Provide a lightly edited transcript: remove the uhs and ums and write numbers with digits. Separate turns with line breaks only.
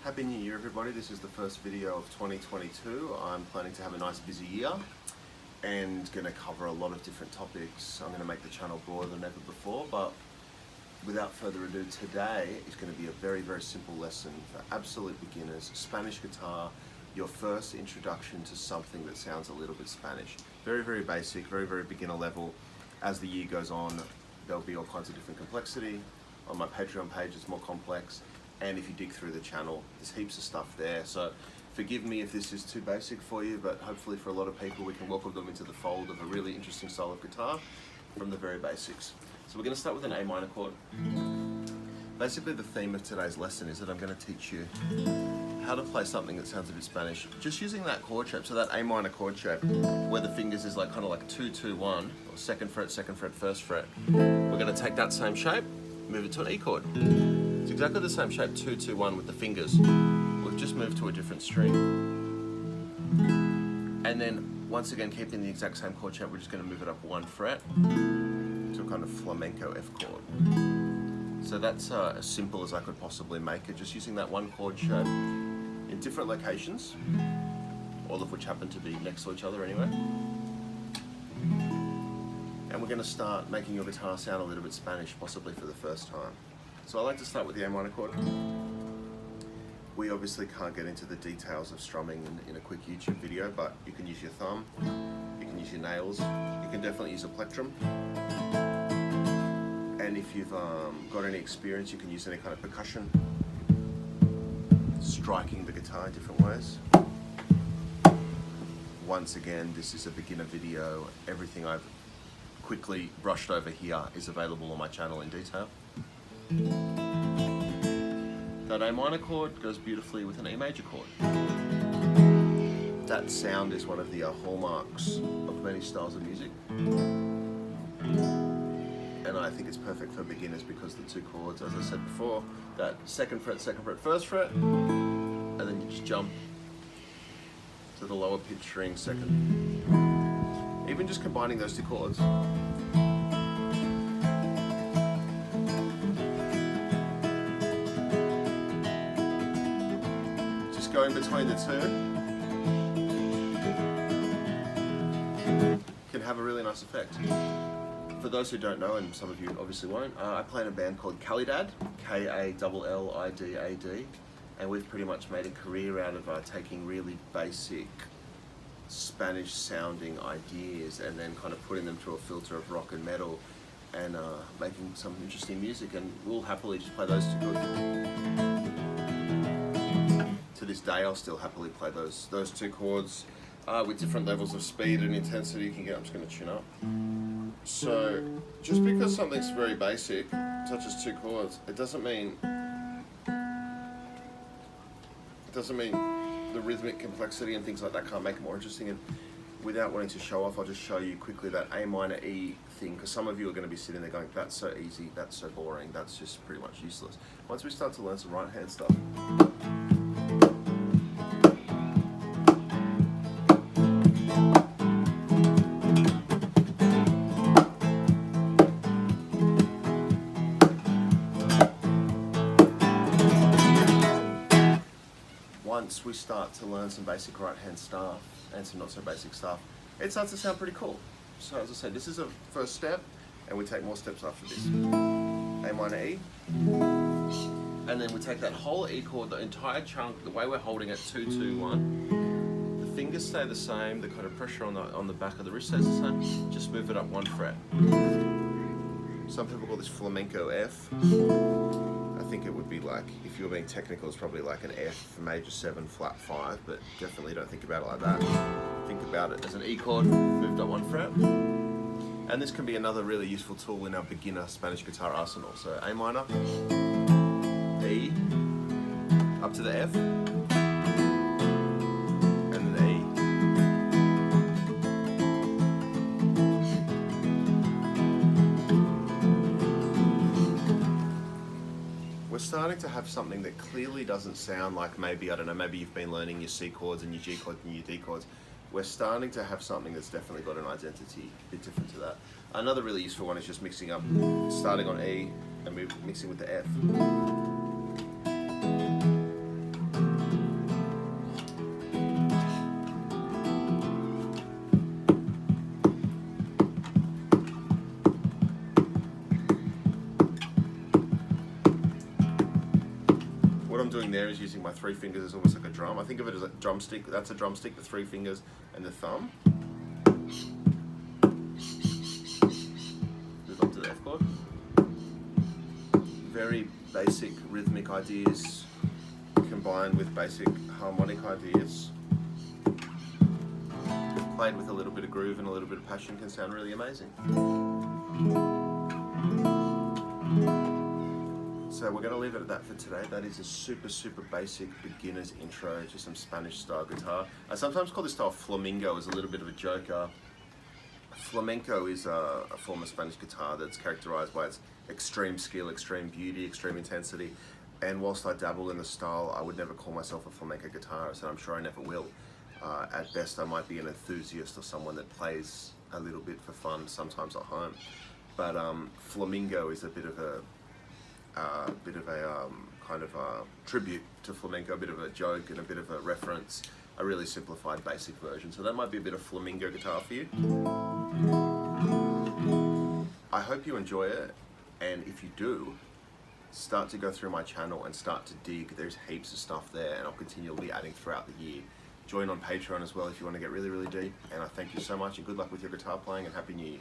Happy New Year everybody, this is the first video of 2022. I'm planning to have a nice busy year and going to cover a lot of different topics. I'm going to make the channel broader than ever before, but without further ado, today is going to be a very simple lesson for absolute beginners, Spanish guitar, your first introduction to something that sounds a little bit Spanish. Very basic, very beginner level. As the year goes on, there'll be all kinds of different complexity. On my Patreon page it's more complex. And if you dig through the channel, there's heaps of stuff there. So forgive me if this is too basic for you, but hopefully for a lot of people we can welcome them into the fold of a really interesting style of guitar from the very basics. So we're going to start with an A minor chord. Basically the theme of today's lesson is that I'm going to teach you how to play something that sounds a bit Spanish, just using that chord shape. So that A minor chord shape, where the fingers is like kind of like 2-2-1, or second fret, first fret. We're going to take that same shape, move it to an E chord. It's exactly the same shape, 2-2-1 with the fingers. We've just moved to a different string. And then, once again, keeping the exact same chord shape, we're just going to move it up one fret to a kind of flamenco F chord. So that's as simple as I could possibly make it, just using that one chord shape in different locations, all of which happen to be next to each other anyway. And we're going to start making your guitar sound a little bit Spanish, possibly for the first time. So I like to start with the A minor chord. We obviously can't get into the details of strumming in a quick YouTube video, but you can use your thumb, you can use your nails, you can definitely use a plectrum. And if you've got any experience, you can use any kind of percussion, striking the guitar in different ways. Once again, this is a beginner video. Everything I've quickly brushed over here is available on my channel in detail. That A minor chord goes beautifully with an E major chord. That sound is one of the hallmarks of many styles of music. And I think it's perfect for beginners because the two chords, as I said before, that second fret, first fret, and then you just jump to the lower pitch string second. Even just combining those two chords, going between the two can have a really nice effect. For those who don't know, and some of you obviously won't, I play in a band called Calidad, K-A-L-L-I-D-A-D, and we've pretty much made a career out of taking really basic Spanish sounding ideas and then kind of putting them through a filter of rock and metal and making some interesting music, and we'll happily just play those two chords. To this day, I'll still happily play those two chords with different levels of speed and intensity you can get. I'm just going to tune up. So, just because something's very basic, such as two chords, it doesn't mean the rhythmic complexity and things like that can't make it more interesting. And without wanting to show off, I'll just show you quickly that A minor E thing, because some of you are going to be sitting there going, that's so easy, that's so boring, that's just pretty much useless. Once we start to learn some right hand stuff, once we start to learn some basic right hand stuff and some not so basic stuff, it starts to sound pretty cool. So as I said, this is a first step, and we take more steps after this. A minor E, and then we take that whole E chord, the entire chunk, the way we're holding it, 2-2-1. The fingers stay the same, the kind of pressure on the back of the wrist stays the same. Just move it up one fret. Some people call this flamenco F. I think it would be like, if you were being technical, it's probably like an F major 7 flat 5, but definitely don't think about it like that. Think about it as an E chord moved up one fret. And this can be another really useful tool in our beginner Spanish guitar arsenal. So A minor, E, up to the F, and then E. We're starting to have something that clearly doesn't sound like maybe, I don't know, maybe you've been learning your C chords and your G chords and your D chords. We're starting to have something that's definitely got an identity a bit different to that. Another really useful one is just mixing up, starting on E and mixing with the F. I'm doing there is using my 3 fingers as almost like a drum. I think of it as a drumstick. That's a drumstick, the 3 fingers and the thumb. Move up to the F chord. Very basic rhythmic ideas combined with basic harmonic ideas. Played with a little bit of groove and a little bit of passion can sound really amazing. So we're going to leave it at that for today. That is a super basic beginner's intro to some Spanish style guitar. I sometimes call this style flamenco as a little bit of a joke. Flamenco is a form of Spanish guitar that's characterized by its extreme skill, extreme beauty, extreme intensity. And whilst I dabble in the style, I would never call myself a flamenco guitarist, and I'm sure I never will. At best, I might be an enthusiast or someone that plays a little bit for fun, sometimes at home. But flamenco is a bit of a kind of a tribute to flamenco, a bit of a joke and a bit of a reference, a really simplified basic version. So that might be a bit of flamenco guitar for you. I hope you enjoy it, and if you do, start to go through my channel and start to dig. There's heaps of stuff there, and I'll continually adding throughout the year. Join on Patreon as well if you want to get really deep, and I thank you so much, and good luck with your guitar playing, and Happy New Year.